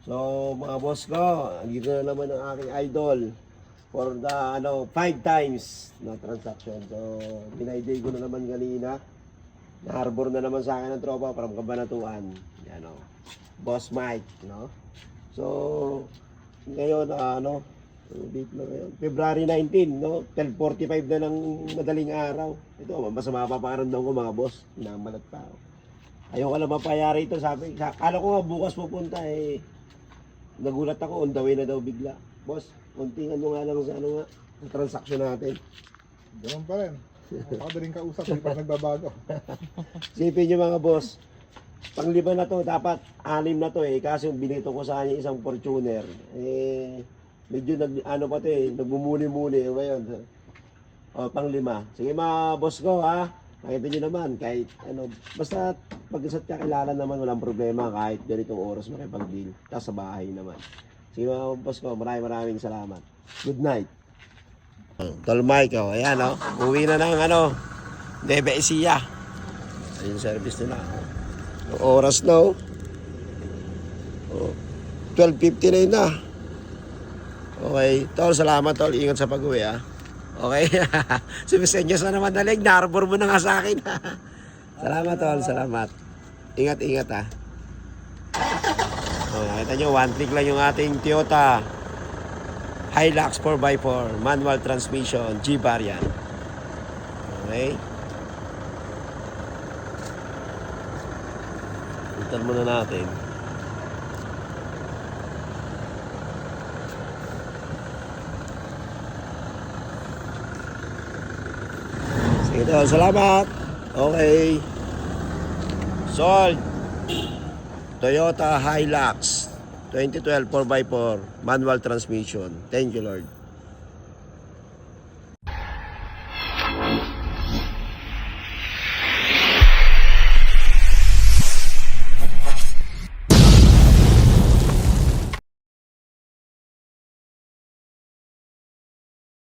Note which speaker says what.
Speaker 1: So mga boss ko, dito na naman ang aking idol for the 5 times na transaction. So binayday ko na naman kanina. Na-harbor na naman sa akin ng tropa from Cabanatuan. Yan o. Boss Mike, no? So ngayon date na ngayon, February 19, no? 12:45 na ng madaling araw. Ito, masama pa pakiramdam ko mga boss. Namalat pa ako. Ayoko lang mapayari ito. Kala ko nga bukas pupunta eh. Nagulat ako, on the way na daw bigla. Boss, konting nga lang sa sa transaction natin.
Speaker 2: Ganun pa rin. Napakadaling kausap, hindi pa nagbabago.
Speaker 1: Sipin nyo mga boss, pang-5 na to, dapat 6 na to eh. Kasi binito ko sa kanya isang Fortuner. Medyo nagbumuni-muni ngayon. Pang-5. Sige mga boss ko ha. Nakita nyo naman, kahit basta pag-isat ka kilala naman, walang problema kahit ganitong oras makipag-deal. Tapos sa bahay naman. Sige mga boss ko, maraming salamat. Good night. Tol Mike, ayan uwi na ng Nueva Ecija. Ayun service nila. Yung oras na 12:59 na. Okay, tol, salamat tol. Ingat sa pag-uwi Okay. Sumisenyos na naman dalig. Na-harbor mo na nga sa akin. Salamat tol, salamat. Ingat nakita nyo, 1 click lang yung ating Toyota Hilux 4x4 manual transmission G variant. Okay. Itan muna natin. Sige tol, salamat. Okay. Sold. Toyota Hilux 2012 4x4 manual transmission. Thank you Lord.